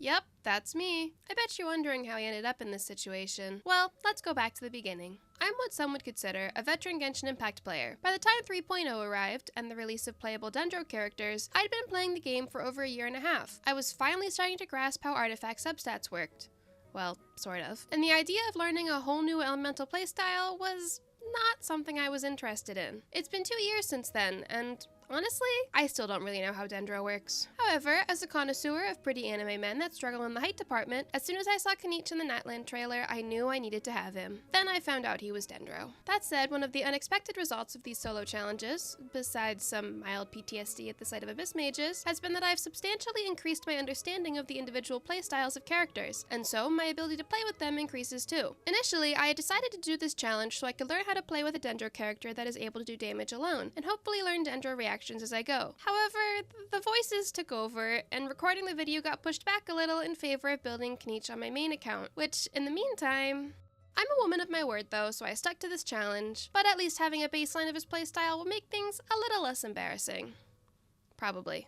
Yep, that's me. I bet you're wondering how I ended up in this situation. Well, let's go back to the beginning. I'm what some would consider a veteran Genshin Impact player. By the time 3.0 arrived and the release of playable Dendro characters, I'd been playing the game for over a year and a half. I was finally starting to grasp how artifact substats worked. Well, sort of. And the idea of learning a whole new elemental playstyle was not something I was interested in. It's been 2 years since then, and honestly, I still don't really know how Dendro works. However, as a connoisseur of pretty anime men that struggle in the height department, as soon as I saw Kinich in the Natlan trailer, I knew I needed to have him. Then I found out he was Dendro. That said, one of the unexpected results of these solo challenges, besides some mild PTSD at the sight of Abyss Mages, has been that I've substantially increased my understanding of the individual playstyles of characters, and so my ability to play with them increases too. Initially, I had decided to do this challenge so I could learn how to play with a Dendro character that is able to do damage alone, and hopefully learn Dendro reactions as I go. However, the voices took over, and recording the video got pushed back a little in favor of building Kinich on my main account, which, in the meantime, I'm a woman of my word though, so I stuck to this challenge, but at least having a baseline of his playstyle will make things a little less embarrassing. Probably.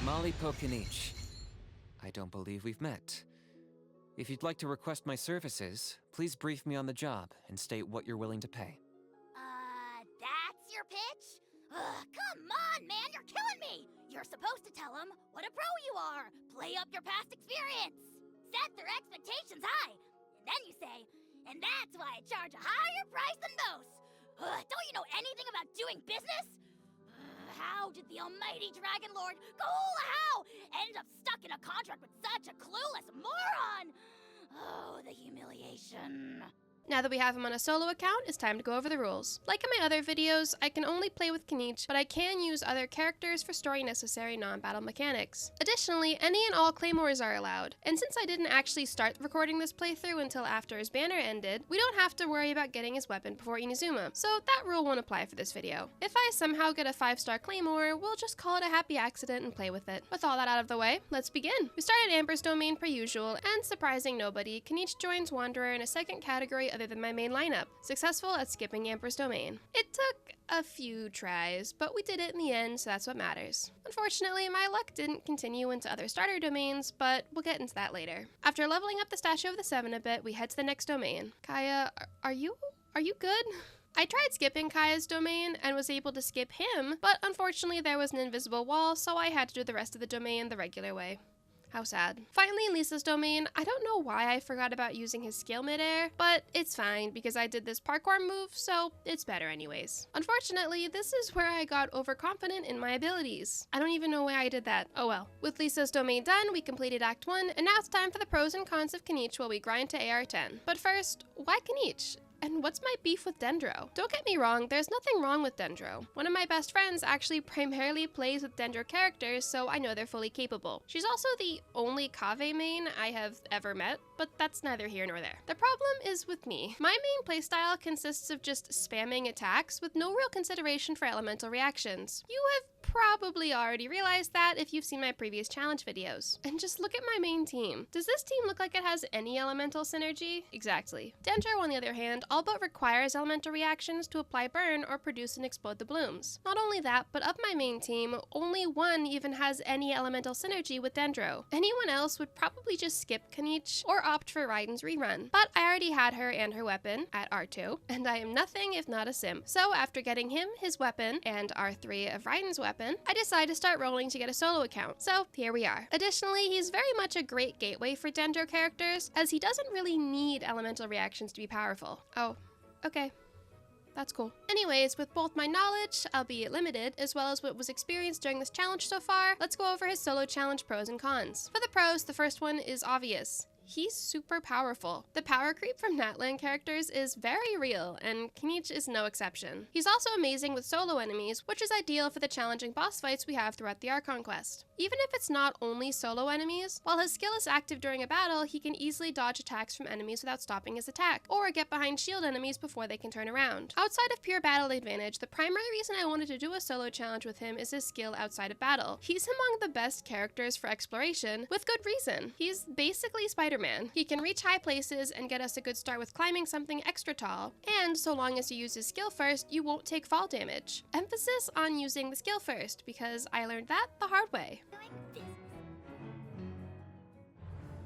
Malipo Kinich. I don't believe we've met. If you'd like to request my services, please brief me on the job and state what you're willing to pay. That's your pitch? Ugh, come on, man, you're killing me! You're supposed to tell them what a pro you are, play up your past experience, set their expectations high, and then you say, and that's why I charge a higher price than most. Don't you know anything about doing business? How did the almighty Dragon Lord How end up stuck in a contract with such a clueless moron? Oh, the humiliation. Now that we have him on a solo account, it's time to go over the rules. Like in my other videos, I can only play with Kinich, but I can use other characters for story-necessary non-battle mechanics. Additionally, any and all claymores are allowed, and since I didn't actually start recording this playthrough until after his banner ended, we don't have to worry about getting his weapon before Inazuma, so that rule won't apply for this video. If I somehow get a 5-star claymore, we'll just call it a happy accident and play with it. With all that out of the way, let's begin. We start at Amber's domain per usual, and surprising nobody, Kinich joins Wanderer in a second category other than my main lineup, successful at skipping Amber's domain. It took a few tries, but we did it in the end, so that's what matters. Unfortunately, my luck didn't continue into other starter domains, but we'll get into that later. After leveling up the Statue of the Seven a bit, we head to the next domain. Kaya, are you good? I tried skipping Kaya's domain and was able to skip him, but unfortunately there was an invisible wall, so I had to do the rest of the domain the regular way. How sad. Finally, in Lisa's domain, I don't know why I forgot about using his skill midair, but it's fine because I did this parkour move, so it's better anyways. Unfortunately, this is where I got overconfident in my abilities. I don't even know why I did that. Oh well. With Lisa's domain done, we completed Act 1, and now it's time for the pros and cons of Kinich while we grind to AR10. But first, why Kinich? And what's my beef with Dendro? Don't get me wrong, there's nothing wrong with Dendro. One of my best friends actually primarily plays with Dendro characters, so I know they're fully capable. She's also the only Kaveh main I have ever met, but that's neither here nor there. The problem is with me. My main playstyle consists of just spamming attacks with no real consideration for elemental reactions. You have probably already realized that if you've seen my previous challenge videos. And just look at my main team. Does this team look like it has any elemental synergy? Exactly. Dendro, on the other hand, all but requires elemental reactions to apply burn or produce and explode the blooms. Not only that, but of my main team, only one even has any elemental synergy with Dendro. Anyone else would probably just skip Kinich or opt for Raiden's rerun. But I already had her and her weapon at R2, and I am nothing if not a simp. So after getting him, his weapon, and R3 of Raiden's weapon, I decided to start rolling to get a solo account. So here we are. Additionally, he's very much a great gateway for Dendro characters, as he doesn't really need elemental reactions to be powerful. Oh, okay. That's cool. Anyways, with both my knowledge, albeit limited, as well as what was experienced during this challenge so far, let's go over his solo challenge pros and cons. For the pros, the first one is obvious. He's super powerful. The power creep from Natlan characters is very real, and Kinich is no exception. He's also amazing with solo enemies, which is ideal for the challenging boss fights we have throughout the Archon quest. Even if it's not only solo enemies, while his skill is active during a battle, he can easily dodge attacks from enemies without stopping his attack, or get behind shield enemies before they can turn around. Outside of pure battle advantage, the primary reason I wanted to do a solo challenge with him is his skill outside of battle. He's among the best characters for exploration, with good reason. He's basically Spider-Man. Spider-Man. He can reach high places and get us a good start with climbing something extra tall, and so long as you use his skill first, you won't take fall damage. Emphasis on using the skill first, because I learned that the hard way.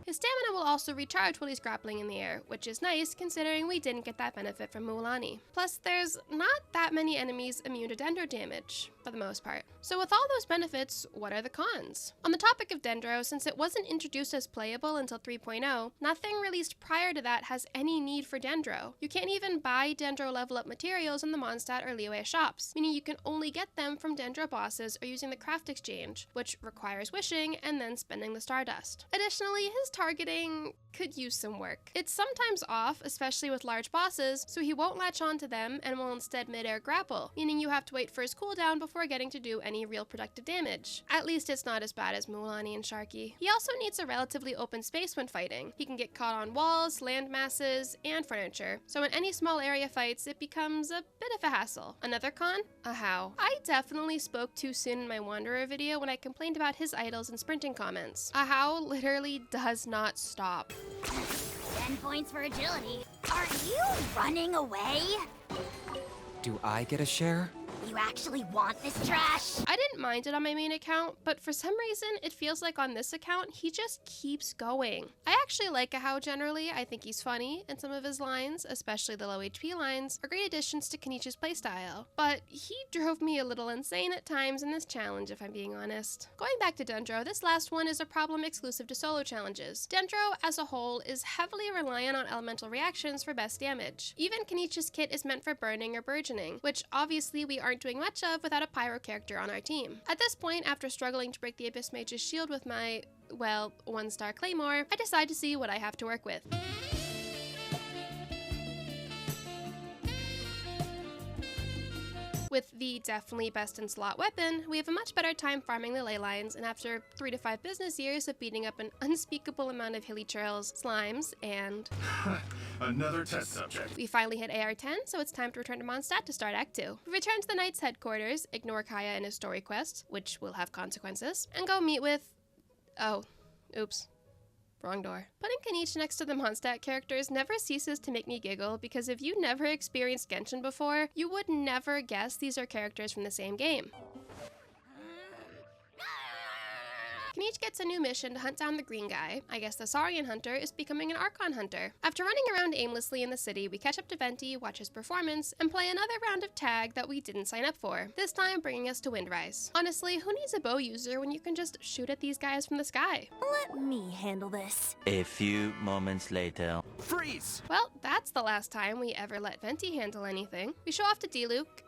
His stamina will also recharge while he's grappling in the air, which is nice considering we didn't get that benefit from Mualani. Plus, there's not that many enemies immune to Dendro damage, for the most part. So with all those benefits, what are the cons? On the topic of Dendro, since it wasn't introduced as playable until 3.0, nothing released prior to that has any need for Dendro. You can't even buy Dendro level up materials in the Mondstadt or Liyue shops, meaning you can only get them from Dendro bosses or using the craft exchange, which requires wishing and then spending the Stardust. Additionally, his targeting could use some work. It's sometimes off, especially with large bosses, so he won't latch onto them and will instead mid-air grapple, meaning you have to wait for his cooldown before getting to do any real productive damage. At least it's not as bad as Mualani and Sharky. He also needs a relatively open space when fighting. He can get caught on walls, land masses, and furniture, so in any small area fights, it becomes a bit of a hassle. Another con? A how. I definitely spoke too soon in my Wanderer video when I complained about his idols and sprinting comments. A how literally does not stop. 10 points for agility. Are you running away? Do I get a share? You actually want this trash? I didn't mind it on my main account, but for some reason, it feels like on this account, he just keeps going. I actually like Ahau generally. I think he's funny, and some of his lines, especially the low HP lines, are great additions to Kenich's playstyle. But he drove me a little insane at times in this challenge, if I'm being honest. Going back to Dendro, this last one is a problem exclusive to solo challenges. Dendro, as a whole, is heavily reliant on elemental reactions for best damage. Even Kenich's kit is meant for burning or burgeoning, which obviously we aren't doing much of without a pyro character on our team. At this point, after struggling to break the Abyss Mage's shield with my, well, 1-star Claymore, I decide to see what I have to work with. With the definitely best in slot weapon, we have a much better time farming the ley lines, and after 3 to 5 business years of beating up an unspeakable amount of hilly trails, slimes, and another test subject. we finally hit AR10, so it's time to return to Mondstadt to start Act 2. We return to the Knight's headquarters, ignore Kaya and his story quest, which will have consequences, and go meet with... oh, oops. Wrong door. Putting Kinich next to the Mondstadt characters never ceases to make me giggle, because if you never experienced Genshin before, you would never guess these are characters from the same game. Kinich gets a new mission to hunt down the green guy. I guess the Saurian hunter is becoming an Archon hunter. After running around aimlessly in the city, we catch up to Venti, watch his performance, and play another round of tag that we didn't sign up for, this time bringing us to Windrise. Honestly, who needs a bow user when you can just shoot at these guys from the sky? Let me handle this. A few moments later. Freeze! Well, that's the last time we ever let Venti handle anything. We show off to D-Luke.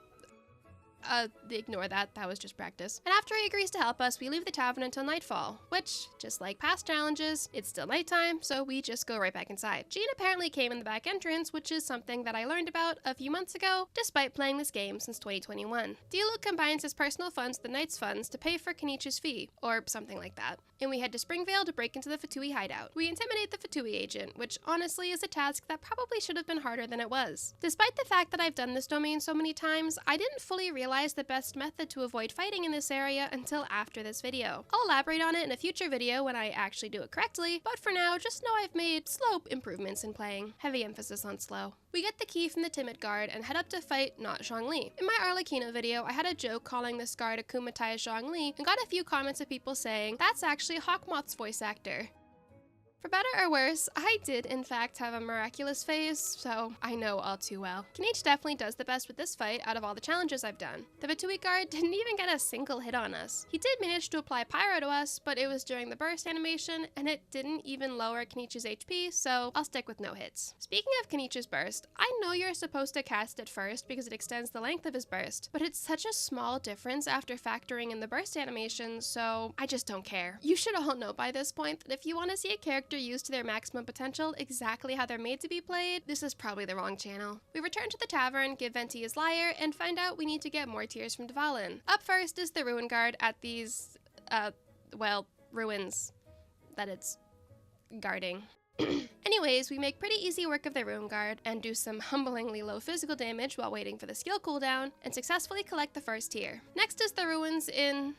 Ignore that, that was just practice. And after he agrees to help us, we leave the tavern until nightfall, which, just like past challenges, it's still nighttime, so we just go right back inside. Jean apparently came in the back entrance, which is something that I learned about a few months ago, despite playing this game since 2021. D-Luke combines his personal funds with the Knight's funds to pay for Kenich's fee, or something like that. And we head to Springvale to break into the Fatui hideout. We intimidate the Fatui agent, which honestly is a task that probably should have been harder than it was. Despite the fact that I've done this domain so many times, I didn't fully realize the best method to avoid fighting in this area until after this video. I'll elaborate on it in a future video when I actually do it correctly, but for now, just know I've made slow improvements in playing. Heavy emphasis on slow. We get the key from the timid guard and head up to fight not Zhongli. In my Arlecchino video, I had a joke calling this guard Akumatai Zhongli and got a few comments of people saying, that's actually Hawkmoth's voice actor. For better or worse, I did in fact have a miraculous phase, so I know all too well. Kinich definitely does the best with this fight out of all the challenges I've done. The Fatui guard didn't even get a single hit on us. He did manage to apply pyro to us, but it was during the burst animation, and it didn't even lower Kenich's HP, so I'll stick with no hits. Speaking of Kenich's burst, I know you're supposed to cast it first because it extends the length of his burst, but it's such a small difference after factoring in the burst animation, so I just don't care. You should all know by this point that if you want to see a character used to their maximum potential exactly how they're made to be played, this is probably the wrong channel. We return to the tavern, give Venti his lyre, and find out we need to get more tears from Dvalin. Up first is the Ruin Guard at these, well, ruins that it's guarding. Anyways, we make pretty easy work of the Ruin Guard and do some humblingly low physical damage while waiting for the skill cooldown and successfully collect the first tier. Next is the ruins in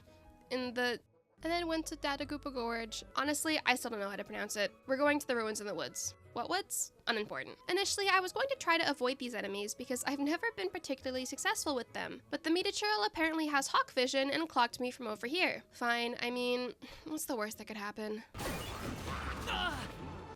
the and then went to Datagupa Gorge. Honestly, I still don't know how to pronounce it. We're going to the ruins in the woods. What woods? Unimportant. Initially, I was going to try to avoid these enemies because I've never been particularly successful with them, but the Meteoril apparently has hawk vision and clocked me from over here. Fine, I mean, what's the worst that could happen?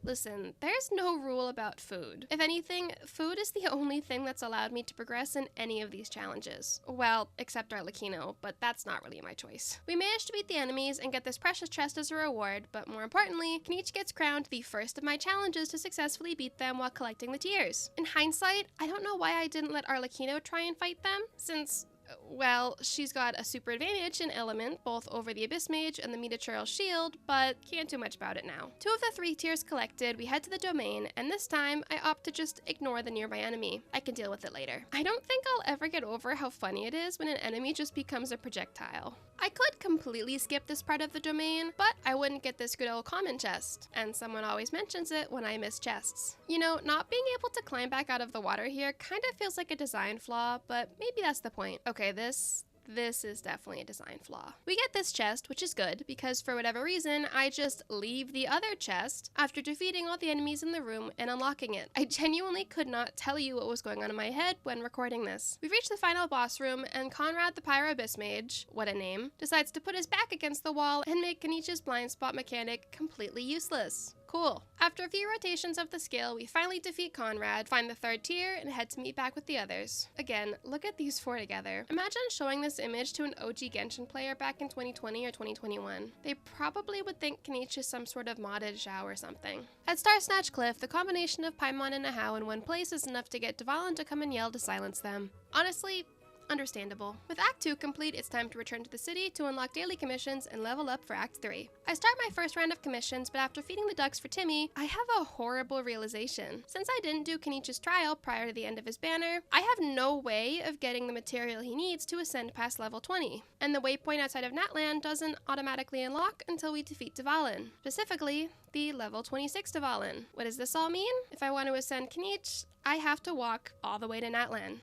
Listen, there's no rule about food. If anything, food is the only thing that's allowed me to progress in any of these challenges. Well, except Arlecchino, but that's not really my choice. We managed to beat the enemies and get this precious chest as a reward, but more importantly, Kinich gets crowned the first of my challenges to successfully beat them while collecting the tears. In hindsight, I don't know why I didn't let Arlecchino try and fight them, since well, she's got a super advantage in element, both over the Abyss Mage and the Meteoril Shield, but can't do much about it now. 2 of the 3 tiers collected, we head to the domain, and this time, I opt to just ignore the nearby enemy. I can deal with it later. I don't think I'll ever get over how funny it is when an enemy just becomes a projectile. I could completely skip this part of the domain, but I wouldn't get this good old common chest, and someone always mentions it when I miss chests. You know, not being able to climb back out of the water here kind of feels like a design flaw, but maybe that's the point. Okay, this is definitely a design flaw. We get this chest, which is good, because for whatever reason, I just leave the other chest after defeating all the enemies in the room and unlocking it. I genuinely could not tell you what was going on in my head when recording this. We've reached the final boss room, and Conrad the Pyro Abyss Mage, what a name, decides to put his back against the wall and make Kenich's blind spot mechanic completely useless. Cool. After a few rotations of the skill, we finally defeat Conrad, find the 3rd tier, and head to meet back with the others. Again, look at these 4 together. Imagine showing this image to an OG Genshin player back in 2020 or 2021. They probably would think Kinich is some sort of modded Zhao or something. At Star Snatch Cliff, the combination of Paimon and Ahau in one place is enough to get Dvalin to come and yell to silence them. Honestly, understandable. With Act 2 complete, it's time to return to the city to unlock daily commissions and level up for Act 3. I start my first round of commissions, but after feeding the ducks for Timmy, I have a horrible realization. Since I didn't do Kenich's trial prior to the end of his banner, I have no way of getting the material he needs to ascend past level 20. And the waypoint outside of Natlan doesn't automatically unlock until we defeat Dvalin. Specifically, the level 26 Dvalin. What does this all mean? If I want to ascend Kinich, I have to walk all the way to Natlan.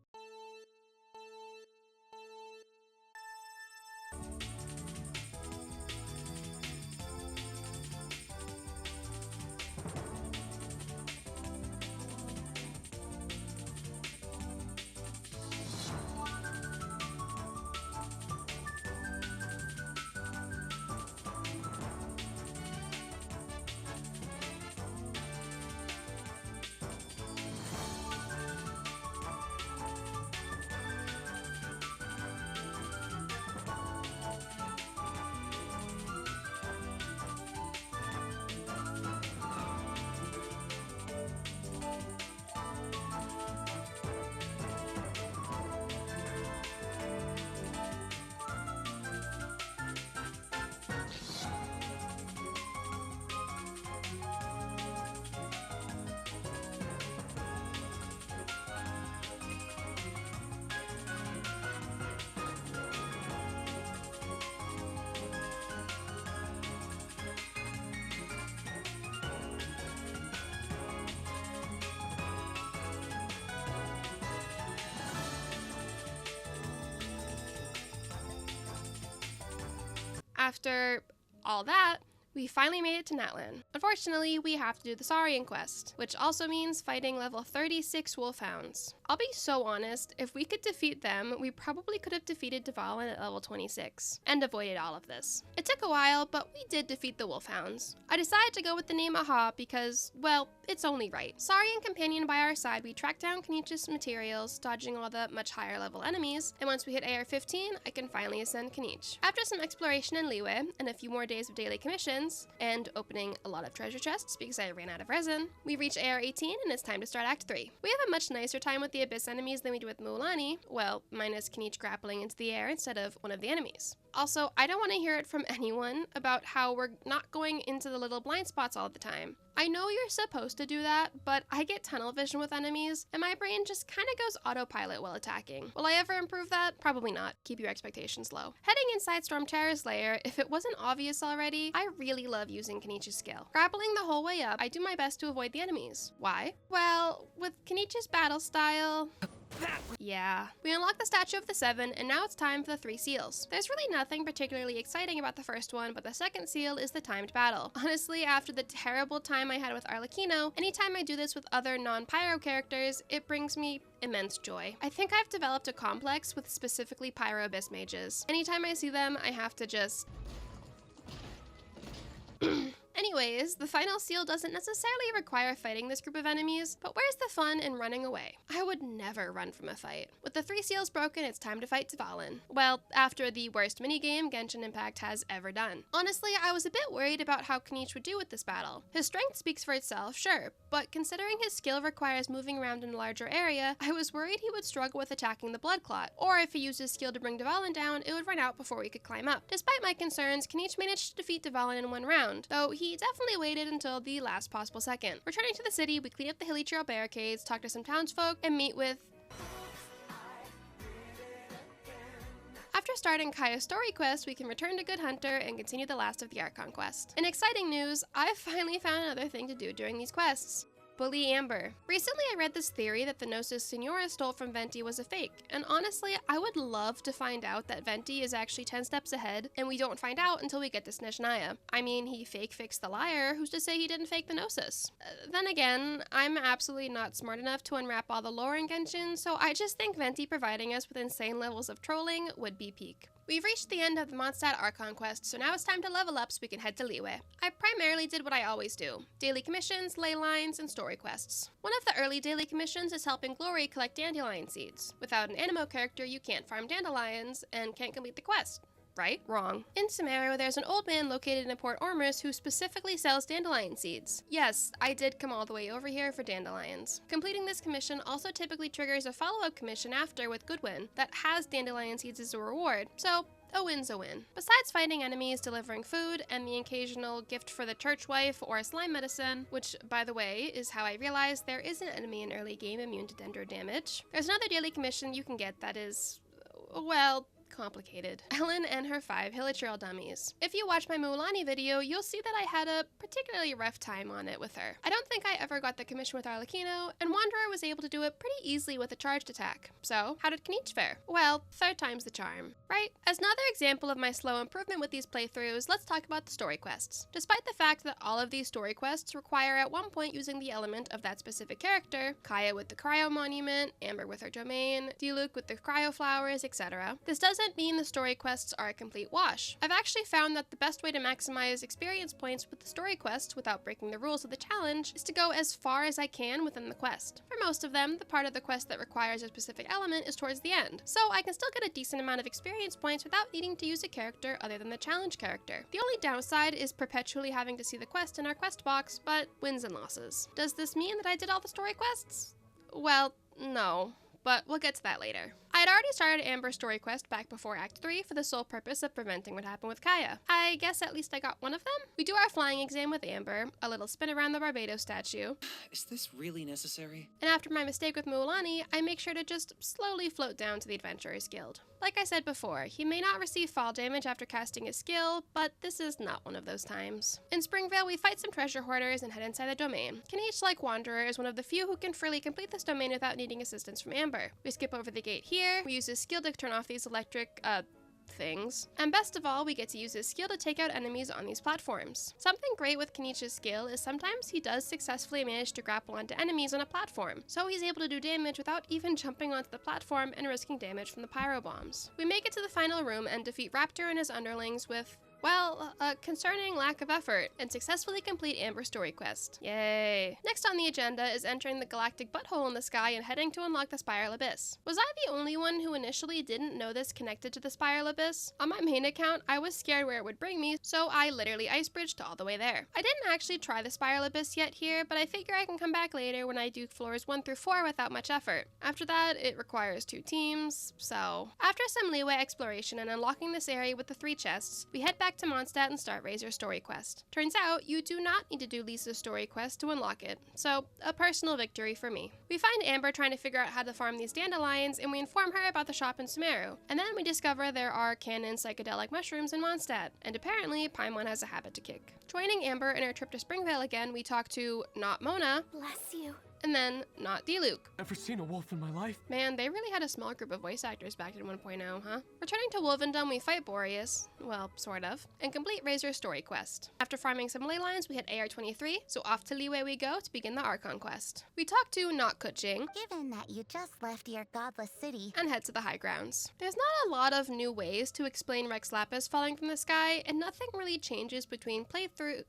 After all that, we finally made it to Natlan. Unfortunately, we have to do the Saurian quest, which also means fighting level 36 wolfhounds. I'll be so honest, if we could defeat them, we probably could have defeated Dvalin at level 26, and avoided all of this. It took a while, but we did defeat the wolfhounds. I decided to go with the name Aha because, well, it's only right. Saurian companion by our side, we tracked down Kenich's materials, dodging all the much higher level enemies, and once we hit AR 15, I can finally ascend Kinich. After some exploration in Liyue, and a few more days of daily commissions, and opening a lot of treasure chests because I ran out of resin, we reach AR 18 and it's time to start Act 3. We have a much nicer time with the Abyss enemies than we do with Mualani, well, minus Kinich grappling into the air instead of one of the enemies. Also, I don't want to hear it from anyone about how we're not going into the little blind spots all the time. I know you're supposed to do that, but I get tunnel vision with enemies, and my brain just kind of goes autopilot while attacking. Will I ever improve that? Probably not. Keep your expectations low. Heading inside Stormterror's lair, if it wasn't obvious already, I really love using Kenich's skill. Grappling the whole way up, I do my best to avoid the enemies. Why? Well, with Kenich's battle style... Yeah. We unlocked the Statue of the Seven, and now it's time for the 3 seals. There's really nothing particularly exciting about the first one, but the second seal is the timed battle. Honestly, after the terrible time I had with Arlecchino, anytime I do this with other non-pyro characters, it brings me immense joy. I think I've developed a complex with specifically pyro abyss mages. Anytime I see them, I have to just... Anyways, the final seal doesn't necessarily require fighting this group of enemies, but where's the fun in running away? I would never run from a fight. With the 3 seals broken, it's time to fight Dvalin. Well, after the worst minigame Genshin Impact has ever done. Honestly, I was a bit worried about how Kinich would do with this battle. His strength speaks for itself, sure, but considering his skill requires moving around in a larger area, I was worried he would struggle with attacking the blood clot, or if he used his skill to bring Dvalin down, it would run out before we could climb up. Despite my concerns, Kinich managed to defeat Dvalin in 1 round, though he definitely waited until the last possible second. Returning to the city, we clean up the hilly trail barricades, talk to some townsfolk, and meet with... After starting Kaya's story quest, we can return to Good Hunter and continue the last of the Archon quest. In exciting news, I finally found another thing to do during these quests. Bully Amber. Recently I read this theory that the Gnosis Signora stole from Venti was a fake, and honestly, I would love to find out that Venti is actually 10 steps ahead, and we don't find out until we get to Snezhnaya. I mean, he fixed the liar, who's to say he didn't fake the Gnosis? Then again, I'm absolutely not smart enough to unwrap all the lore in Genshin, so I just think Venti providing us with insane levels of trolling would be peak. We've reached the end of the Mondstadt Archon quest, so now it's time to level up so we can head to Liyue. I primarily did what I always do: daily commissions, ley lines, and story quests. One of the early daily commissions is helping Glory collect dandelion seeds. Without an animo character, you can't farm dandelions and can't complete the quest. Right? Wrong. In Sumeru, there's an old man located in Port Ormus who specifically sells dandelion seeds. Yes, I did come all the way over here for dandelions. Completing this commission also typically triggers a follow-up commission after with Goodwin that has dandelion seeds as a reward, so a win's a win. Besides fighting enemies, delivering food, and the occasional gift for the church wife or a slime medicine, which, by the way, is how I realized there is an enemy in early game immune to dendro damage, there's another daily commission you can get that is, well, complicated. Ellen and her 5 Hilichurl dummies. If you watch my Mulan video, you'll see that I had a particularly rough time on it with her. I don't think I ever got the commission with Arlecchino, and Wanderer was able to do it pretty easily with a charged attack. So, how did Kinich fare? Well, 3rd time's the charm, right? As another example of my slow improvement with these playthroughs, let's talk about the story quests. Despite the fact that all of these story quests require at one point using the element of that specific character, Kaya with the cryo monument, Amber with her domain, Diluc with the cryo flowers, etc., this doesn't mean the story quests are a complete wash. I've actually found that the best way to maximize experience points with the story quests without breaking the rules of the challenge is to go as far as I can within the quest. For most of them, the part of the quest that requires a specific element is towards the end, so I can still get a decent amount of experience points without needing to use a character other than the challenge character. The only downside is perpetually having to see the quest in our quest box, but wins and losses. Does this mean that I did all the story quests? Well, no, but we'll get to that later. I had already started Amber's story quest back before Act 3 for the sole purpose of preventing what happened with Kaya. I guess at least I got one of them? We do our flying exam with Amber, a little spin around the Barbados statue. Is this really necessary? And after my mistake with Muulani, I make sure to just slowly float down to the Adventurers Guild. Like I said before, he may not receive fall damage after casting his skill, but this is not one of those times. In Springvale, we fight some treasure hoarders and head inside the domain. Kinich, like Wanderer, is one of the few who can freely complete this domain without needing assistance from Amber. We skip over the gate here, we use his skill to turn off these electric, things. And best of all, we get to use his skill to take out enemies on these platforms. Something great with Kenich's skill is sometimes he does successfully manage to grapple onto enemies on a platform, so he's able to do damage without even jumping onto the platform and risking damage from the pyro bombs. We make it to the final room and defeat Raptor and his underlings with, well, a concerning lack of effort, and successfully complete Amber's story quest. Yay! Next on the agenda is entering the galactic butthole in the sky and heading to unlock the Spiral Abyss. Was I the only one who initially didn't know this connected to the Spiral Abyss? On my main account, I was scared where it would bring me, so I literally ice bridged all the way there. I didn't actually try the Spiral Abyss yet here, but I figure I can come back later when I do floors 1 through 4 without much effort. After that, it requires 2 teams, so... After some Liyue exploration and unlocking this area with the 3 chests, we head back to Mondstadt and start Razor's story quest. Turns out, you do not need to do Lisa's story quest to unlock it, so a personal victory for me. We find Amber trying to figure out how to farm these dandelions, and we inform her about the shop in Sumeru. And then we discover there are canon psychedelic mushrooms in Mondstadt, and apparently Paimon has a habit to kick. Joining Amber in her trip to Springvale again, we talk to, not Mona, Bless you. and then not Diluc. Ever seen a wolf in my life? Man, they really had a small group of voice actors back in 1.0, huh? Returning to Wolvendom, we fight Boreas, well, sort of, and complete Razor's story quest. After farming some ley lines, we hit AR-23, so off to Liyue we go to begin the Archon quest. We talk to not Kuching, Given that you just left your godless city, and head to the high grounds. There's not a lot of new ways to explain Rex Lapis falling from the sky, and nothing really changes between playthrough...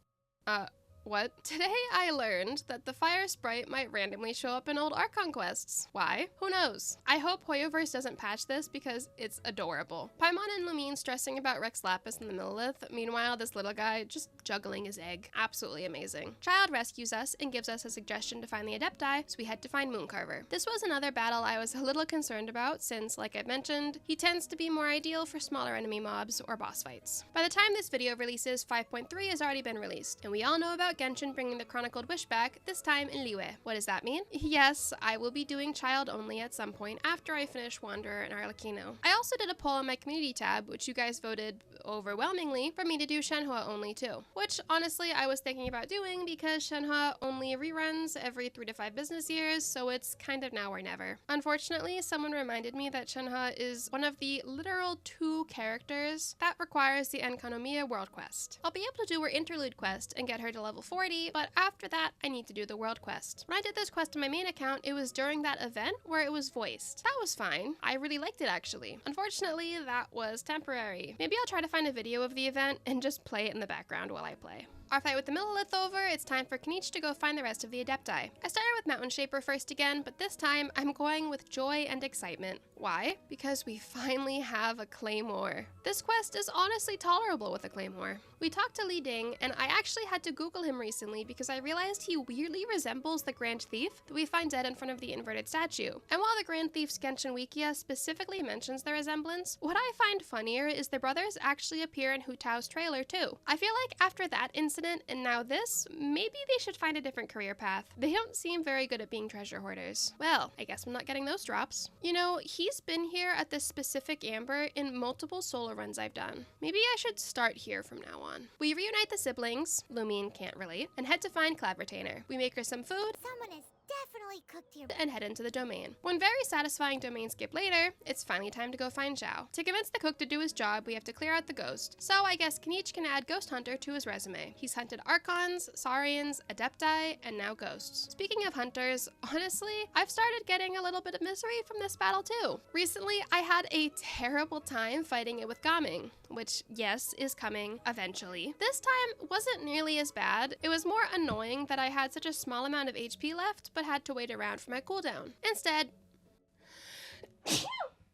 What? Today I learned that the fire sprite might randomly show up in old Archon quests. Why? Who knows? I hope Hoyoverse doesn't patch this because it's adorable. Paimon and Lumine stressing about Rex Lapis and the Millelith, meanwhile this little guy just juggling his egg. Absolutely amazing. Child rescues us and gives us a suggestion to find the Adepti, so we head to find Mooncarver. This was another battle I was a little concerned about since, like I mentioned, he tends to be more ideal for smaller enemy mobs or boss fights. By the time this video releases, 5.3 has already been released, and we all know about Genshin bringing the Chronicled Wish back, this time in Liyue. What does that mean? Yes, I will be doing Child only at some point after I finish Wanderer and Arlecchino. I also did a poll on my community tab, which you guys voted overwhelmingly for me to do Shenhua only too, which honestly I was thinking about doing because Shenhua only reruns every 3 to 5 business years, so it's kind of now or never. Unfortunately, someone reminded me that Shenhua is one of the literal 2 characters that requires the Enkanomiya world quest. I'll be able to do her interlude quest and get her to level 40, but after that I need to do the world quest. When I did this quest on my main account, it was during that event where it was voiced. That was fine. I really liked it actually. Unfortunately, that was temporary. Maybe I'll try to find a video of the event and just play it in the background while I play. Our fight with the Millelith over, it's time for Kinich to go find the rest of the Adepti. I started with Mountain Shaper first again, but this time I'm going with joy and excitement. Why? Because we finally have a Claymore. This quest is honestly tolerable with a Claymore. We talked to Li Ding, and I actually had to Google him recently because I realized he weirdly resembles the Grand Thief that we find dead in front of the inverted statue. And while the Grand Thief's Genshin Wikia specifically mentions the resemblance, what I find funnier is the brothers actually appear in Hu Tao's trailer too. I feel like after that incident and now this, maybe they should find a different career path. They don't seem very good at being treasure hoarders. Well, I guess I'm not getting those drops. You know, he's been here at this specific amber in multiple solo runs I've done. Maybe I should start here from now on. We reunite the siblings, Lumine can't relate, and head to find Clav Retainer. We make her some food, someone has definitely cooked your... and head into the domain. One very satisfying domain skip later, it's finally time to go find Zhao. To convince the cook to do his job, we have to clear out the ghost. So I guess Kinich can add Ghost Hunter to his resume. He's hunted Archons, Saurians, Adepti, and now Ghosts. Speaking of hunters, honestly, I've started getting a little bit of misery from this battle too. Recently, I had a terrible time fighting it with Gaming, which, yes, is coming eventually. This time wasn't nearly as bad. It was more annoying that I had such a small amount of HP left, but had to wait around for my cooldown. Instead,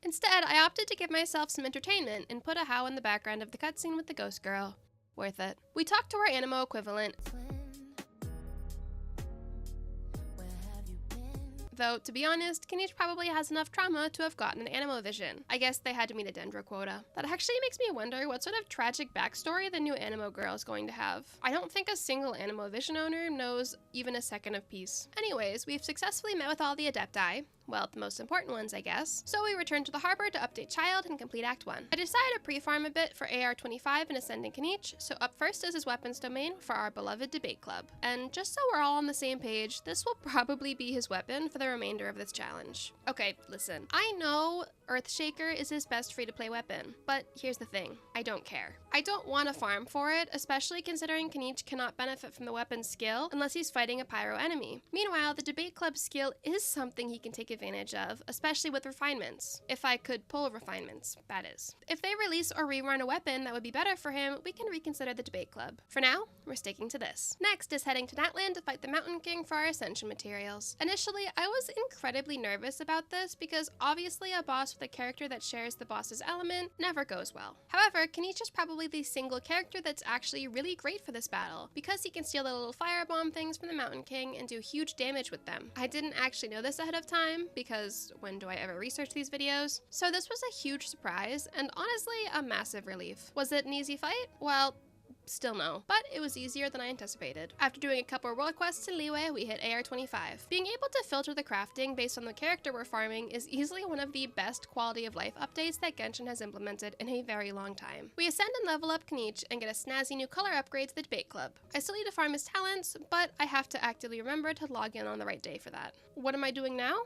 I opted to give myself some entertainment and put a How in the background of the cutscene with the ghost girl. Worth it. We talked to our Animo equivalent, though, to be honest, Kinich probably has enough trauma to have gotten an Animo vision. I guess they had to meet a Dendro quota. That actually makes me wonder what sort of tragic backstory the new Animo girl is going to have. I don't think a single Animo vision owner knows even a second of peace. Anyways, we've successfully met with all the Adepti. Well, the most important ones, I guess. So we return to the harbor to update Child and complete Act 1. I decided to pre-farm a bit for AR-25 and Ascending Kinich, so up first is his weapons domain for our beloved debate club. And just so we're all on the same page, this will probably be his weapon for the remainder of this challenge. Okay, listen. I know Earthshaker is his best free-to-play weapon, but here's the thing. I don't care. I don't want to farm for it, especially considering Kinich cannot benefit from the weapon's skill unless he's fighting a pyro enemy. Meanwhile, the debate club's skill is something he can take advantage of, especially with refinements. If I could pull refinements, that is. If they release or rerun a weapon that would be better for him, we can reconsider the debate club. For now, we're sticking to this. Next is heading to Natlan to fight the Mountain King for our ascension materials. Initially, I was incredibly nervous about this because obviously a boss with a character that shares the boss's element never goes well. However, Kinich is probably the single character that's actually really great for this battle because he can steal the little firebomb things from the Mountain King and do huge damage with them. I didn't actually know this ahead of time because when do I ever research these videos? So this was a huge surprise and honestly a massive relief. Was it an easy fight? Well, Still no, but it was easier than I anticipated. After doing a couple world quests in Liyue, we hit AR 25. Being able to filter the crafting based on the character we're farming is easily one of the best quality of life updates that Genshin has implemented in a very long time. We ascend and level up Kinich and get a snazzy new color upgrade to the debate club. I still need to farm his talents, but I have to actively remember to log in on the right day for that. What am I doing now?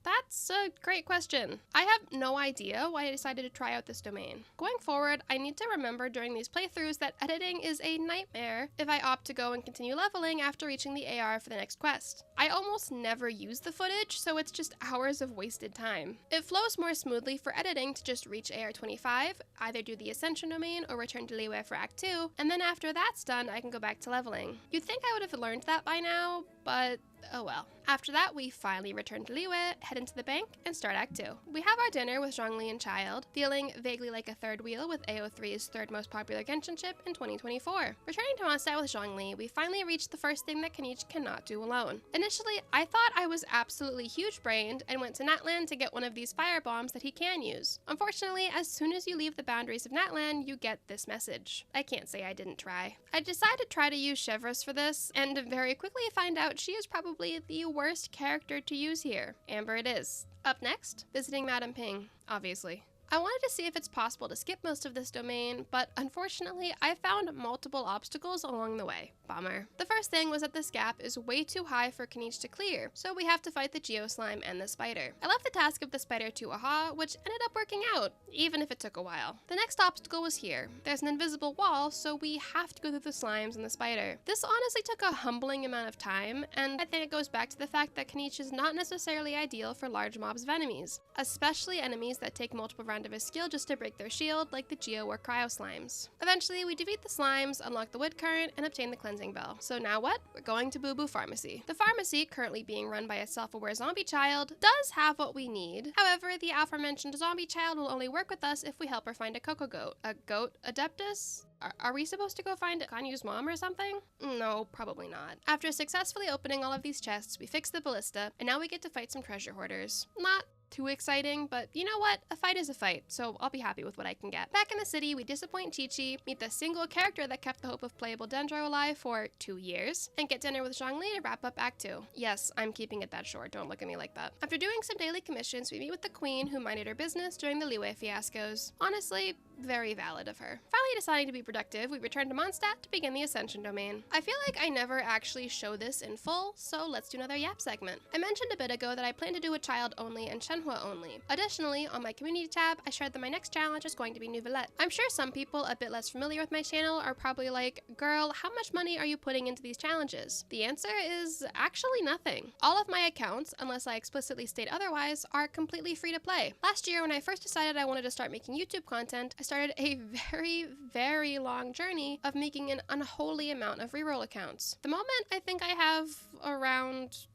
That's a great question. I have no idea why I decided to try out this domain. Going forward, I need to remember during these playthroughs that editing is a nightmare if I opt to go and continue leveling after reaching the AR for the next quest. I almost never use the footage, so it's just hours of wasted time. It flows more smoothly for editing to just reach AR 25, either do the Ascension domain or return to Liyue for Act 2, and then after that's done, I can go back to leveling. You'd think I would have learned that by now, but oh well. After that, we finally return to Liyue, head into the bank, and start Act 2. We have our dinner with Zhongli and Child, feeling vaguely like a third wheel with AO3's third most popular Genshin ship in 2024. Returning to Mondstadt with Zhongli, we finally reached the first thing that Kinich cannot do alone. Initially, I thought I was absolutely huge-brained and went to Natlan to get one of these fire bombs that he can use. Unfortunately, as soon as you leave the boundaries of Natlan, you get this message. I can't say I didn't try. I decided to try to use Chevreuse for this, and very quickly find out she is probably the worst character to use here. Amber it is. Up next, visiting Madame Ping, obviously. I wanted to see if it's possible to skip most of this domain, but unfortunately, I found multiple obstacles along the way. Bummer. The first thing was that this gap is way too high for Kinich to clear, so we have to fight the Geoslime and the spider. I left the task of the spider to Aha, which ended up working out, even if it took a while. The next obstacle was here. There's an invisible wall, so we have to go through the slimes and the spider. This honestly took a humbling amount of time, and I think it goes back to the fact that Kinich is not necessarily ideal for large mobs of enemies, especially enemies that take multiple rounds of his skill just to break their shield, like the Geo or Cryo Slimes. Eventually, we defeat the slimes, unlock the wood current, and obtain the cleansing bell. So now what? We're going to Boo Boo Pharmacy. The pharmacy, currently being run by a self-aware zombie child, does have what we need. However, the aforementioned zombie child will only work with us if we help her find a Coco Goat. A goat adeptus? Are we supposed to go find Kanyu's mom or something? No, probably not. After successfully opening all of these chests, we fix the ballista, and now we get to fight some treasure hoarders. Not too exciting, but you know what? A fight is a fight, so I'll be happy with what I can get. Back in the city, we disappoint Chi-Chi, meet the single character that kept the hope of playable Dendro alive for 2 years, and get dinner with Zhongli to wrap up Act 2. Yes, I'm keeping it that short, don't look at me like that. After doing some daily commissions, we meet with the queen who minded her business during the Liyue fiascos. Honestly, very valid of her. Finally deciding to be productive, we return to Mondstadt to begin the Ascension domain. I feel like I never actually show this in full, so let's do another Yap segment. I mentioned a bit ago that I plan to do a child only and Shenhua only. Additionally, on my community tab, I shared that my next challenge is going to be Nouvellette. I'm sure some people a bit less familiar with my channel are probably like, girl, how much money are you putting into these challenges? The answer is actually nothing. All of my accounts, unless I explicitly state otherwise, are completely free to play. Last year, when I first decided I wanted to start making YouTube content, I started a very long journey of making an unholy amount of reroll accounts. The moment, I think I have around,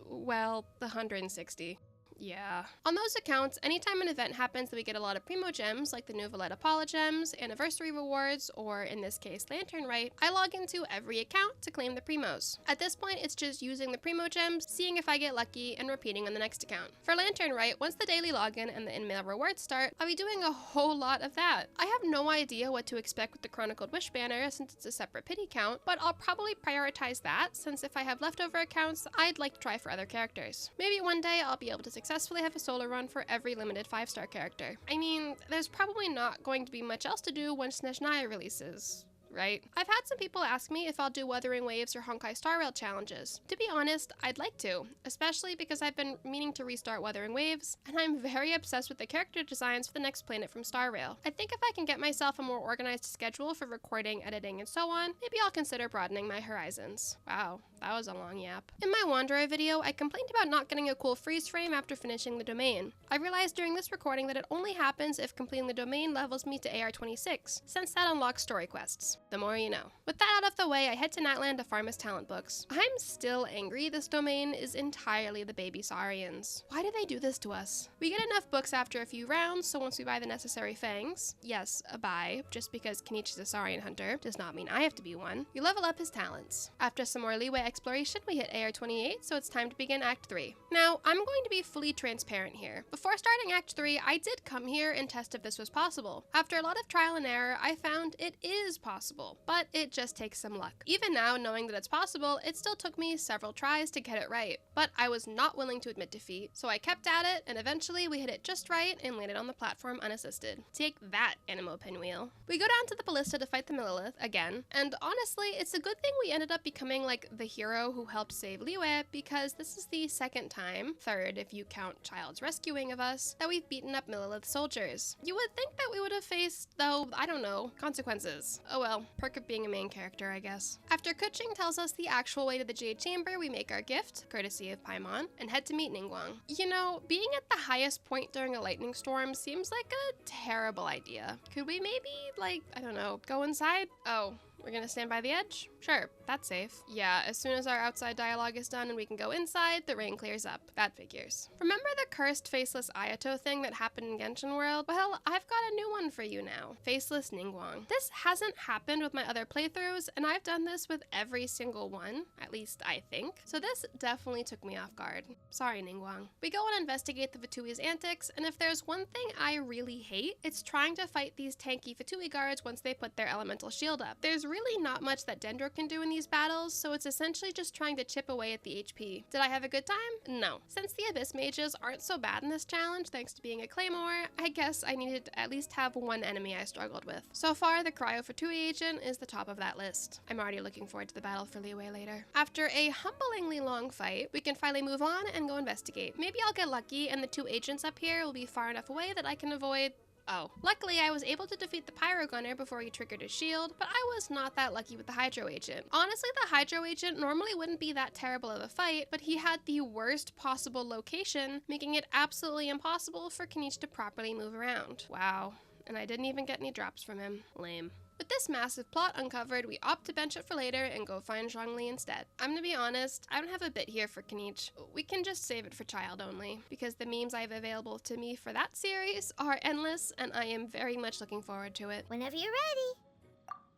well, 160. Yeah. On those accounts, anytime an event happens that we get a lot of Primo Gems, like the Nouvellette Apollo Gems, Anniversary Rewards, or in this case, Lantern Rite, I log into every account to claim the Primos. At this point, it's just using the Primo Gems, seeing if I get lucky, and repeating on the next account. For Lantern Rite, once the daily login and the in-mail rewards start, I'll be doing a whole lot of that. I have no idea what to expect with the Chronicled Wish banner since it's a separate pity count, but I'll probably prioritize that since if I have leftover accounts, I'd like to try for other characters. Maybe one day I'll be able to successfully have a solo run for every limited 5-star character. I mean, there's probably not going to be much else to do when Snezhnaya releases, right? I've had some people ask me if I'll do Wuthering Waves or Honkai Star Rail challenges. To be honest, I'd like to, especially because I've been meaning to restart Wuthering Waves, and I'm very obsessed with the character designs for the next planet from Star Rail. I think if I can get myself a more organized schedule for recording, editing, and so on, maybe I'll consider broadening my horizons. Wow, that was a long yap. In my Wanderer video, I complained about not getting a cool freeze frame after finishing the domain. I realized during this recording that it only happens if completing the domain levels me to AR 26, since that unlocks story quests. The more you know. With that out of the way, I head to Natlan to farm his talent books. I'm still angry this domain is entirely the baby Saurians. Why do they do this to us? We get enough books after a few rounds, so once we buy the necessary fangs, yes, a buy, just because Kinich is a Saurian hunter, does not mean I have to be one, we level up his talents. After some more Liyue exploration, we hit AR 28, so it's time to begin Act 3. Now, I'm going to be fully transparent here. Before starting Act 3, I did come here and test if this was possible. After a lot of trial and error, I found it is possible, but it just takes some luck. Even now, knowing that it's possible, it still took me several tries to get it right, but I was not willing to admit defeat, so I kept at it, and eventually we hit it just right and landed on the platform unassisted. Take that, Animo Pinwheel. We go down to the ballista to fight the Millelith again, and honestly, it's a good thing we ended up becoming like the hero who helped save Liyue, because this is the second time, third if you count Child's rescuing of us, that we've beaten up Millelith soldiers. You would think that we would have faced, though, I don't know, consequences. Oh well, perk of being a main character, I guess. After Kuching tells us the actual way to the Jade Chamber, we make our gift, courtesy of Paimon, and head to meet Ningguang. You know, being at the highest point during a lightning storm seems like a terrible idea. Could we maybe, like, I don't know, go inside? Oh. We're gonna stand by the edge? Sure, that's safe. Yeah, as soon as our outside dialogue is done and we can go inside, the rain clears up. That figures. Remember the cursed faceless Ayato thing that happened in Genshin World? Well, I've got a new one for you now. Faceless Ningguang. This hasn't happened with my other playthroughs, and I've done this with every single one, at least I think. So this definitely took me off guard. Sorry, Ningguang. We go and investigate the Fatui's antics, and if there's one thing I really hate, it's trying to fight these tanky Fatui guards once they put their elemental shield up. There's really not much that Dendro can do in these battles, so it's essentially just trying to chip away at the HP. Did I have a good time? No. Since the Abyss mages aren't so bad in this challenge thanks to being a Claymore, I guess I needed to at least have one enemy I struggled with. So far, the Cryo Fatui agent is the top of that list. I'm already looking forward to the battle for Liyue later. After a humblingly long fight, we can finally move on and go investigate. Maybe I'll get lucky and the two agents up here will be far enough away that I can avoid. Oh. Luckily, I was able to defeat the Pyro Gunner before he triggered his shield, but I was not that lucky with the Hydro Agent. Honestly, the Hydro Agent normally wouldn't be that terrible of a fight, but he had the worst possible location, making it absolutely impossible for Kinich to properly move around. Wow. And I didn't even get any drops from him. Lame. With this massive plot uncovered, we opt to bench it for later and go find Zhongli instead. I'm gonna be honest, I don't have a bit here for Kinich. We can just save it for Child only, because the memes I have available to me for that series are endless, and I am very much looking forward to it. Whenever you're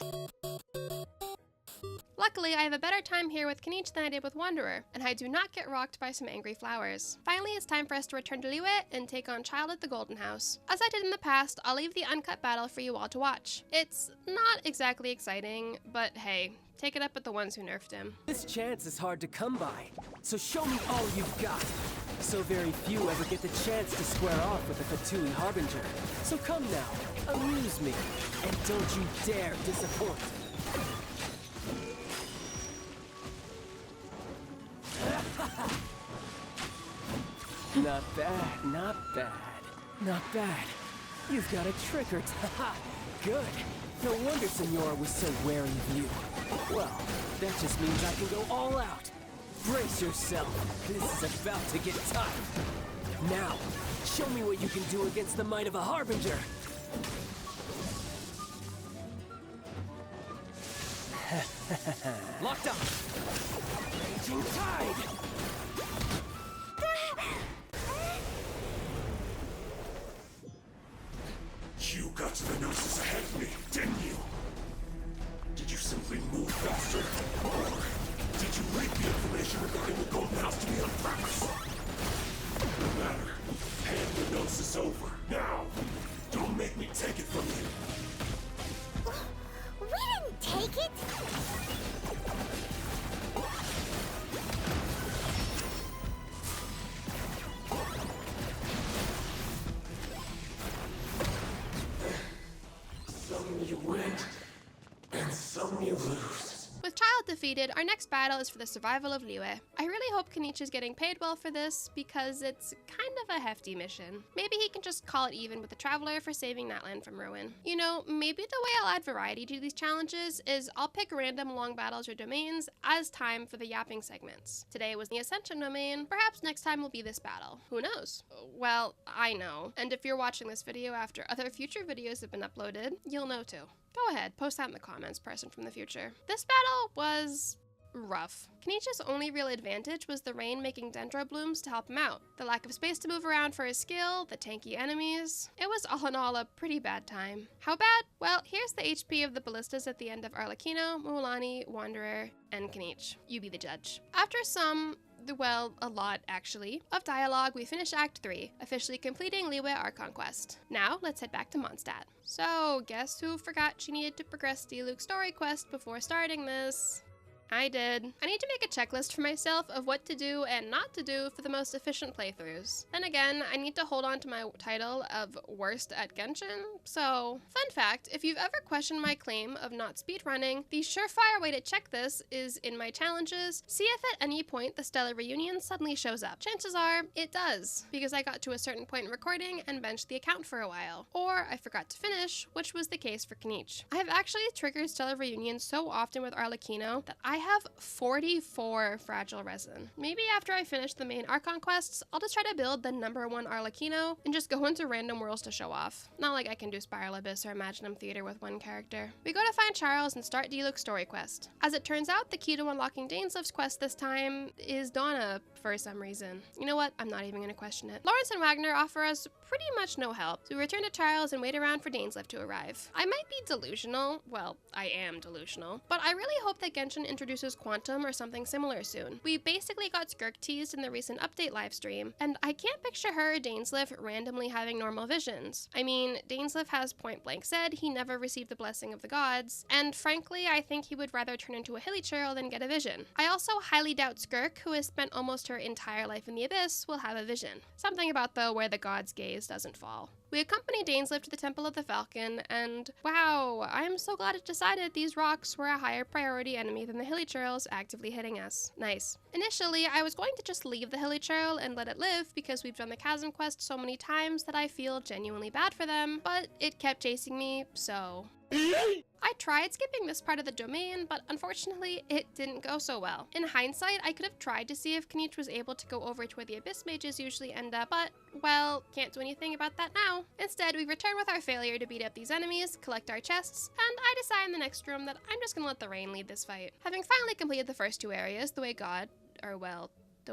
ready. Luckily, I have a better time here with Kinich than I did with Wanderer, and I do not get rocked by some angry flowers. Finally, it's time for us to return to Liyue and take on Child at the Golden House. As I did in the past, I'll leave the uncut battle for you all to watch. It's not exactly exciting, but hey, take it up with the ones who nerfed him. This chance is hard to come by, so show me all you've got. So very few ever get the chance to square off with the Fatui Harbinger. So come now, amuse me, and don't you dare disappoint. Not bad, not bad, not bad. You've got a trick or good. No wonder Senora was so wary of you. Well, that just means I can go all out. Brace yourself. This is about to get tough. Now, show me what you can do against the might of a Harbinger. Locked up. Raging tide. You got to the Gnosis ahead of me, didn't you? Did you simply move faster? Or did you leak the information regarding the Golden House to me on purpose? No matter. Hand the Gnosis over, now! Don't make me take it from you! We didn't take it! Some you win, and some you lose. With Child defeated, our next battle is for the survival of Liyue. I really hope Kinich is getting paid well for this, because it's kind of a hefty mission. Maybe he can just call it even with the Traveler for saving Natlan from ruin. You know, maybe the way I'll add variety to these challenges is I'll pick random long battles or domains as time for the yapping segments. Today was the Ascension domain, perhaps next time will be this battle. Who knows? Well, I know. And if you're watching this video after other future videos have been uploaded, you'll know too. Go ahead, post that in the comments, person from the future. This battle was rough. Kinich's only real advantage was the rain making dendro blooms to help him out, the lack of space to move around for his skill, the tanky enemies. It was all in all a pretty bad time. How bad? Well, here's the HP of the ballistas at the end of Arlecchino, Mualani, Wanderer, and Kinich. You be the judge. After a lot actually, of dialogue, we finish Act 3, officially completing Liyue our conquest. Now, let's head back to Mondstadt. So, guess who forgot she needed to progress Diluc's story quest before starting this? I did. I need to make a checklist for myself of what to do and not to do for the most efficient playthroughs. Then again, I need to hold on to my title of worst at Genshin, so... Fun fact, if you've ever questioned my claim of not speedrunning, the surefire way to check this is in my challenges, see if at any point the Stellar Reunion suddenly shows up. Chances are, it does, because I got to a certain point in recording and benched the account for a while. Or I forgot to finish, which was the case for Kinich. I have actually triggered Stellar Reunion so often with Arlecchino that I have 44 fragile resin. Maybe after I finish the main Archon quests, I'll just try to build the #1 Arlecchino and just go into random worlds to show off. Not like I can do Spiral Abyss or Imaginum Theater with one character. We go to find Charles and start Diluc's story quest. As it turns out, the key to unlocking Dainsleif's quest this time is Donna for some reason. You know what? I'm not even gonna question it. Lawrence and Wagner offer us pretty much no help, so we return to Charles and wait around for Dainsleif to arrive. I might be delusional. Well, I am delusional. But I really hope that Genshin introduces Quantum or something similar soon. We basically got Skirk teased in the recent update livestream, and I can't picture her or Dainsleif randomly having normal visions. I mean, Dainsleif has point blank said he never received the blessing of the gods, and frankly, I think he would rather turn into a hilly churl than get a vision. I also highly doubt Skirk, who has spent almost her entire life in the Abyss, will have a vision. Something about though where the gods gaze doesn't fall. We accompany Dainsleif to the Temple of the Falcon, and wow, I'm so glad it decided these rocks were a higher priority enemy than the hilly churls actively hitting us. Nice. Initially, I was going to just leave the hilly churl and let it live because we've done the chasm quest so many times that I feel genuinely bad for them, but it kept chasing me, so... I tried skipping this part of the domain, but unfortunately, it didn't go so well. In hindsight, I could have tried to see if Kinich was able to go over to where the Abyss mages usually end up, but, well, can't do anything about that now. Instead, we return with our failure to beat up these enemies, collect our chests, and I decide in the next room that I'm just gonna let the rain lead this fight. Having finally completed the first 2 areas the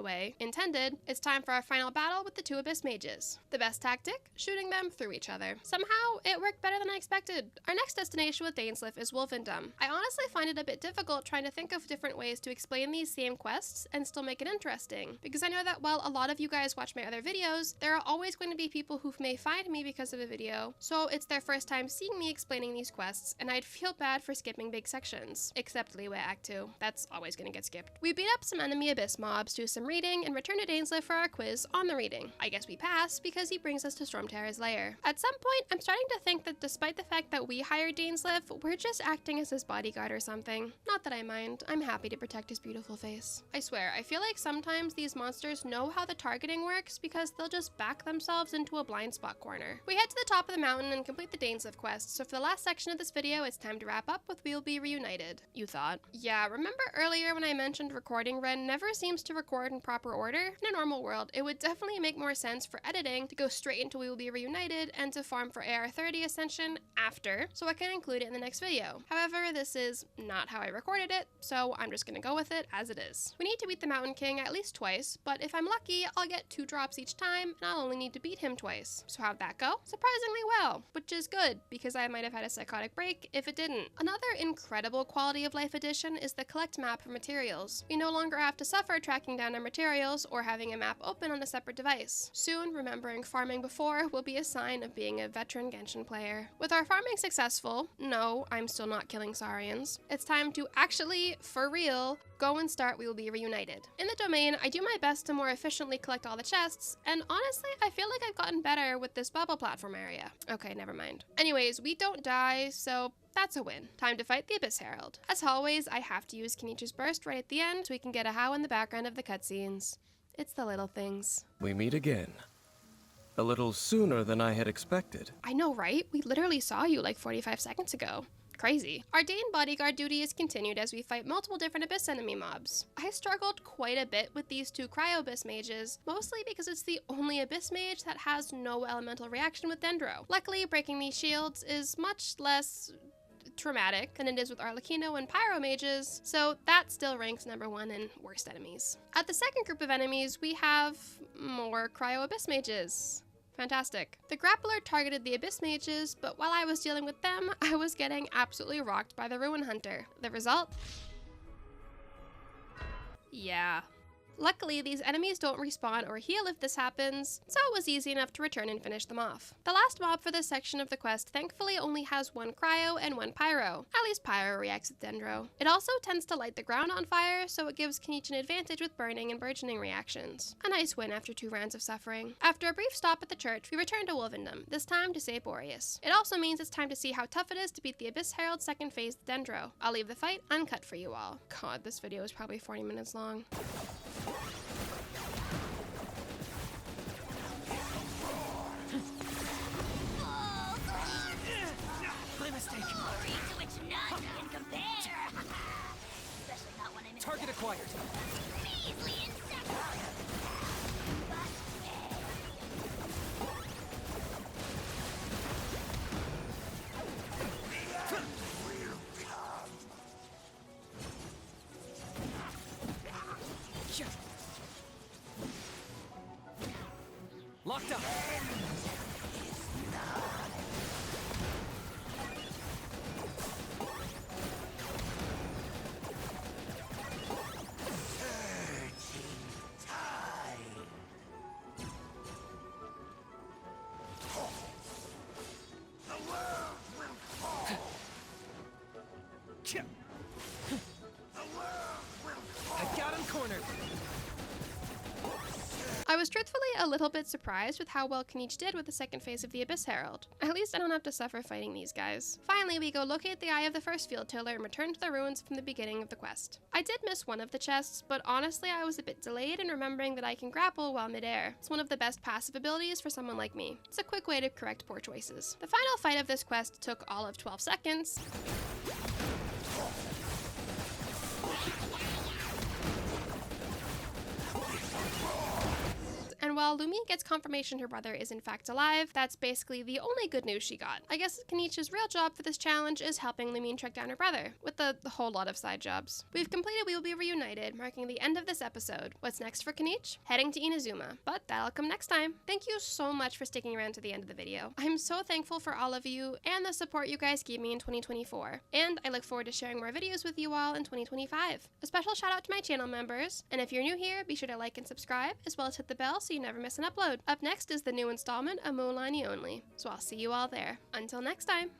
way intended, it's time for our final battle with the 2 Abyss mages. The best tactic? Shooting them through each other. Somehow, it worked better than I expected. Our next destination with Dainsleif is Wolfendom. I honestly find it a bit difficult trying to think of different ways to explain these same quests and still make it interesting, because I know that while a lot of you guys watch my other videos, there are always going to be people who may find me because of a video, so it's their first time seeing me explaining these quests, and I'd feel bad for skipping big sections. Except Liyue Act 2. That's always gonna get skipped. We beat up some enemy Abyss mobs, do some reading, and return to Dainsleif for our quiz on the reading. I guess we pass because he brings us to Stormterror's lair. At some point, I'm starting to think that despite the fact that we hired Dainsleif, we're just acting as his bodyguard or something. Not that I mind, I'm happy to protect his beautiful face. I swear, I feel like sometimes these monsters know how the targeting works because they'll just back themselves into a blind spot corner. We head to the top of the mountain and complete the Dainsleif quest, so for the last section of this video, it's time to wrap up with We'll Be Reunited. You thought? Yeah, remember earlier when I mentioned recording Ren never seems to record in proper order? In a normal world, it would definitely make more sense for editing to go straight into We Will Be Reunited and to farm for AR30 Ascension after, so I can include it in the next video. However, this is not how I recorded it, so I'm just gonna go with it as it is. We need to beat the Mountain King at least twice, but if I'm lucky, I'll get 2 drops each time, and I'll only need to beat him twice. So how'd that go? Surprisingly well, which is good, because I might have had a psychotic break if it didn't. Another incredible quality of life addition is the collect map for materials. We no longer have to suffer tracking down our materials or having a map open on a separate device. Soon, remembering farming before will be a sign of being a veteran Genshin player. With our farming successful, no, I'm still not killing Saurians, it's time to actually, for real, go and start We Will Be Reunited. In the domain, I do my best to more efficiently collect all the chests, and honestly, I feel like I've gotten better with this bubble platform area. Okay, never mind. Anyways, we don't die, so that's a win. Time to fight the Abyss Herald. As always, I have to use Kinich's burst right at the end so we can get a how in the background of the cutscenes. It's the little things. We meet again. A little sooner than I had expected. I know, right? We literally saw you like 45 seconds ago. Crazy. Our Dane bodyguard duty is continued as we fight multiple different Abyss enemy mobs. I struggled quite a bit with these 2 Cryo Abyss mages, mostly because it's the only Abyss mage that has no elemental reaction with Dendro. Luckily, breaking these shields is much less traumatic than it is with Arlecchino and Pyro mages, so that still ranks #1 in worst enemies. At the second group of enemies, we have more Cryo Abyss mages. Fantastic. The grappler targeted the Abyss mages, but while I was dealing with them, I was getting absolutely rocked by the Ruin Hunter. The result? Yeah. Luckily, these enemies don't respawn or heal if this happens, so it was easy enough to return and finish them off. The last mob for this section of the quest thankfully only has 1 Cryo and 1 Pyro. At least Pyro reacts with Dendro. It also tends to light the ground on fire, so it gives Kinich an advantage with burning and burgeoning reactions. A nice win after 2 rounds of suffering. After a brief stop at the church, we return to Wolvendom, this time to save Boreas. It also means it's time to see how tough it is to beat the Abyss Herald's second phase with Dendro. I'll leave the fight uncut for you all. God, this video is probably 40 minutes long. My mistake. Glory to which none can compare. Especially not when I'm in Target acquired. measly insect. Locked up. I got him cornered. I was truthfully a little bit surprised with how well Kinich did with the second phase of the Abyss Herald. At least I don't have to suffer fighting these guys. Finally, we go locate the eye of the first field tiller and return to the ruins from the beginning of the quest. I did miss one of the chests, but honestly I was a bit delayed in remembering that I can grapple while midair. It's one of the best passive abilities for someone like me. It's a quick way to correct poor choices. The final fight of this quest took all of 12 seconds. And while Lumi gets confirmation her brother is in fact alive, that's basically the only good news she got. I guess Kenich's real job for this challenge is helping Lumine track down her brother, with a whole lot of side jobs. We've completed We Will Be Reunited, marking the end of this episode. What's next for Kinich? Heading to Inazuma, but that'll come next time. Thank you so much for sticking around to the end of the video. I'm so thankful for all of you and the support you guys gave me in 2024, and I look forward to sharing more videos with you all in 2025. A special shout out to my channel members, and if you're new here, be sure to like and subscribe, as well as hit the bell so you never miss an upload. Up next is the new installment of Mulani Only, so I'll see you all there. Until next time!